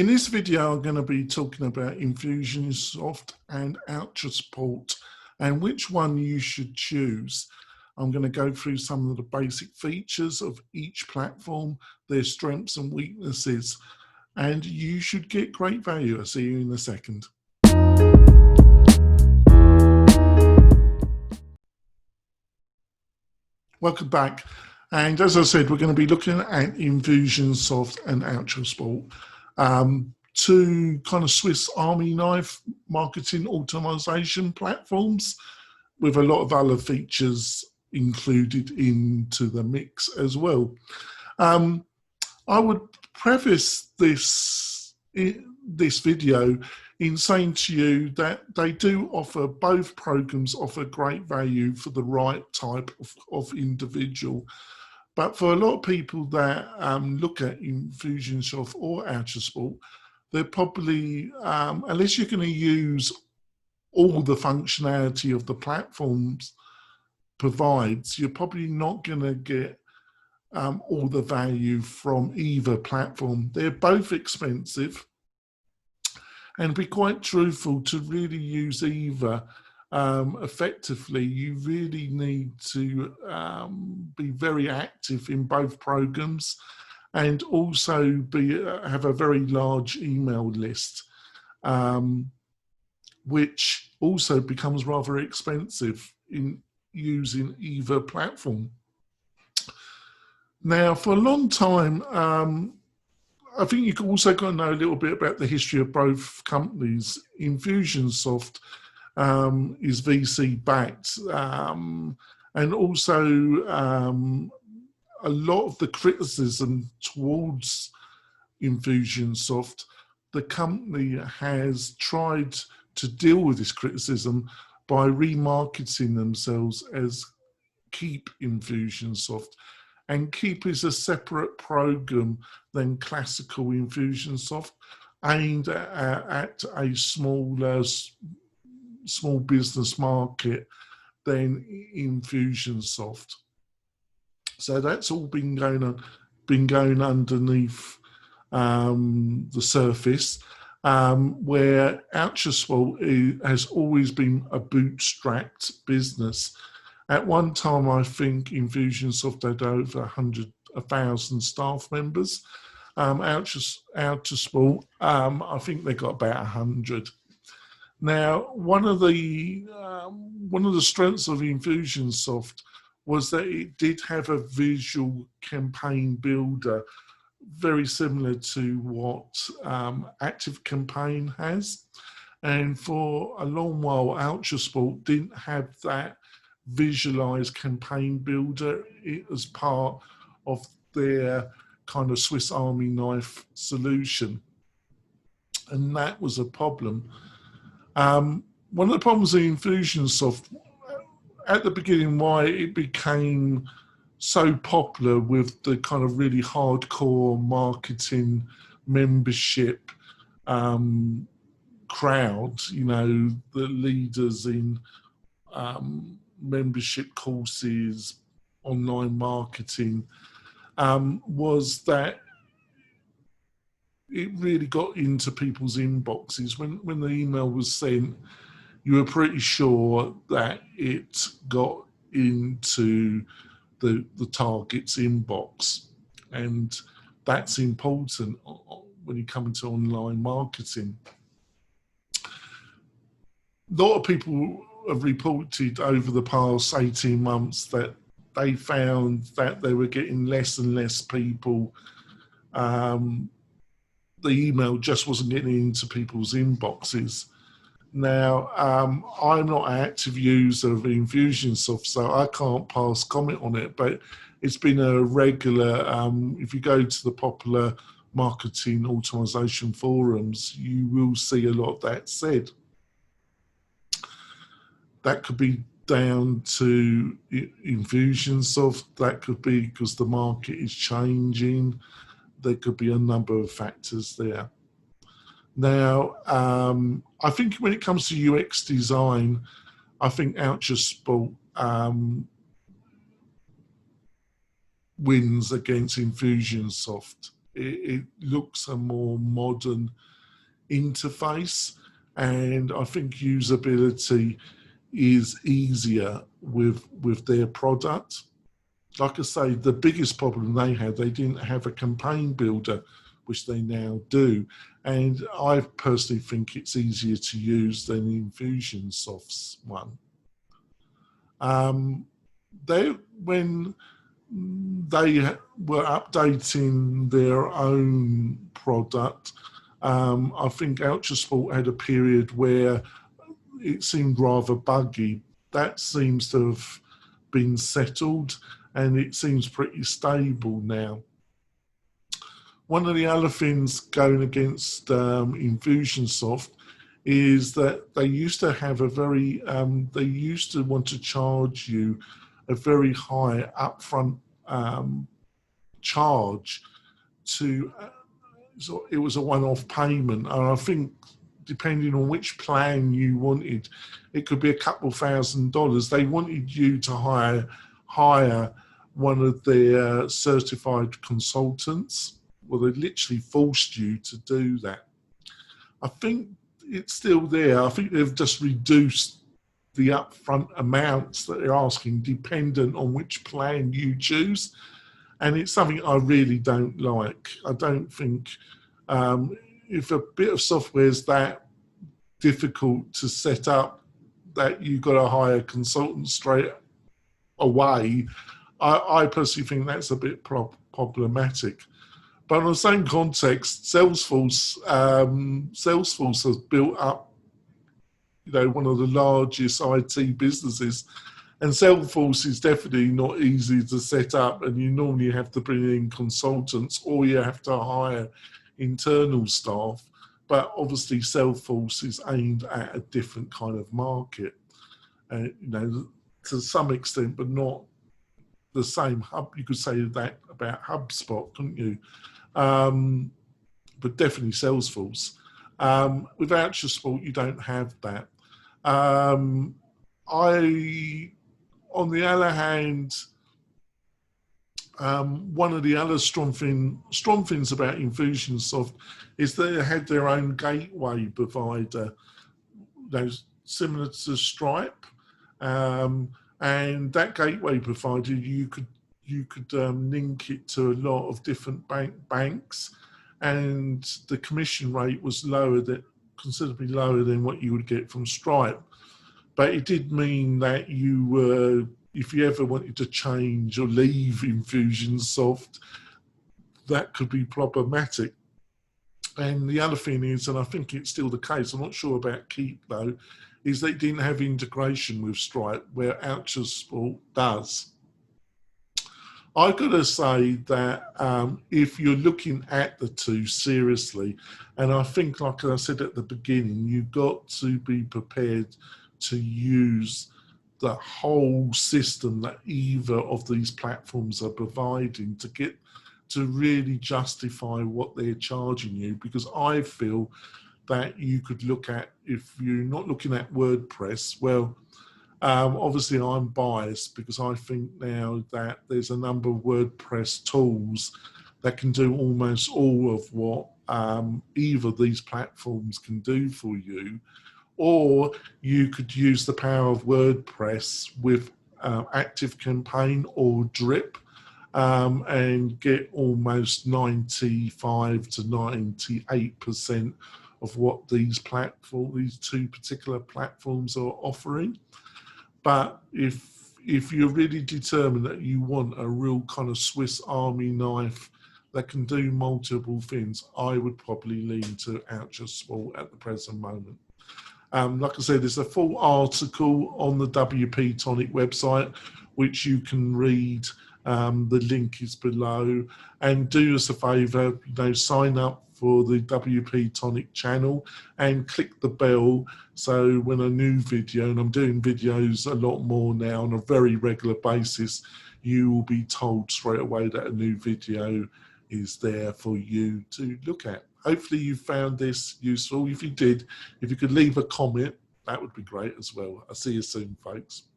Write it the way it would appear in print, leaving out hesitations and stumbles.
In this video, I'm going to be talking about Infusionsoft and Ontraport and which one you should choose. I'm going to go through some of the basic features of each platform, their strengths and weaknesses, and you should get great value. I'll see you in a second. Welcome back. And as I said, we're going to be looking at Infusionsoft and Ontraport. Two kind of Swiss Army knife marketing automation platforms with a lot of other features included into the mix as well. I would preface this video in saying to you that they do offer, both programs offer great value for the right type of individual. But for a lot of people that look at Infusionsoft or Ontraport, they're probably, unless you're going to use all the functionality of the platforms provides, you're probably not going to get all the value from either platform. They're both expensive, and to be quite truthful, to really use either effectively, you really need to be very active in both programs and also have a very large email list, which also becomes rather expensive in using either platform. Now, for a long time, I think you've also got to know a little bit about the history of both companies. Infusionsoft is VC backed, and also a lot of the criticism towards Infusionsoft, the company has tried to deal with this criticism by remarketing themselves as Keep Infusionsoft. And Keep is a separate program than classical Infusionsoft, aimed at a small business market than Infusionsoft. So that's all been going underneath the surface, where Ontraport has always been a bootstrapped business. At one time, I think Infusionsoft had over 1,000 staff members. Ontraport, I think they got about 100. Now, one of the strengths of Infusionsoft was that it did have a visual campaign builder, very similar to what ActiveCampaign has. And for a long while, Ontraport didn't have that visualized campaign builder as part of their kind of Swiss Army knife solution. And that was a problem. One of the problems of Infusionsoft at the beginning, why it became so popular with the kind of really hardcore marketing membership crowd, you know, the leaders in membership courses, online marketing, was that it really got into people's inboxes. When the email was sent, you were pretty sure that it got into the target's inbox. And that's important when you come into online marketing. A lot of people have reported over the past 18 months that they found that they were getting less and less people. The email just wasn't getting into people's inboxes. Now, I'm not an active user of Infusionsoft, so I can't pass comment on it, but it's been a regular, if you go to the popular marketing automation forums, you will see a lot of that said. That could be down to Infusionsoft, that could be because the market is changing. There could be a number of factors there. Now, I think when it comes to UX design, I think Ontraport wins against Infusionsoft. it looks a more modern interface, and I think usability is easier with their product. Like I say, the biggest problem they had, they didn't have a campaign builder, which they now do. And I personally think it's easier to use than Infusionsoft's one. When they were updating their own product, I think Ultrasport had a period where it seemed rather buggy. That seems to have been settled, and it seems pretty stable now. One of the other things going against Infusionsoft is that they used to have a very, they used to want to charge you a very high upfront charge to, so it was a one-off payment. And I think depending on which plan you wanted, it could be a couple $1,000s. They wanted you to hire one of their certified consultants. Well, they literally forced you to do that. I think it's still there. I think they've just reduced the upfront amounts that they're asking dependent on which plan you choose. And it's something I really don't like. I don't think if a bit of software is that difficult to set up that you've got to hire consultants straight away, I personally think that's a bit problematic. But in the same context, Salesforce has built up, one of the largest IT businesses, and Salesforce is definitely not easy to set up, and you normally have to bring in consultants or you have to hire internal staff. But obviously Salesforce is aimed at a different kind of market, to some extent, but not the same hub. You could say that about HubSpot, couldn't you? But definitely Salesforce. With Ultrasport, you don't have that. On the other hand, one of the other strong things about Infusionsoft is they had their own gateway provider, similar to Stripe, and that gateway provider you could link it to a lot of different banks, and the commission rate was considerably lower than what you would get from Stripe. But it did mean that you were, if you ever wanted to change or leave Infusionsoft, that could be problematic. And the other thing is, and I think it's still the case, I'm not sure about Keep though, is they didn't have integration with Stripe where Ultrasport does. I've got to say that if you're looking at the two seriously, and I think, like I said at the beginning, you've got to be prepared to use the whole system that either of these platforms are providing to really justify what they're charging you. Because I feel that you could look at, if you're not looking at WordPress, well, obviously I'm biased because I think now that there's a number of WordPress tools that can do almost all of what either of these platforms can do for you. Or you could use the power of WordPress with ActiveCampaign or Drip and get almost 95 to 98% of what these two particular platforms are offering. But if you're really determined that you want a real kind of Swiss Army knife that can do multiple things, I would probably lean to Ultrasport at the present moment. Like I said, there's a full article on the WP-Tonic website, which you can read. The link is below. And do us a favour, sign up for the WP-Tonic channel and click the bell. So when a new video, and I'm doing videos a lot more now on a very regular basis, you will be told straight away that a new video is there for you to look at. Hopefully you found this useful. If you did, if you could leave a comment, that would be great as well. I'll see you soon, folks.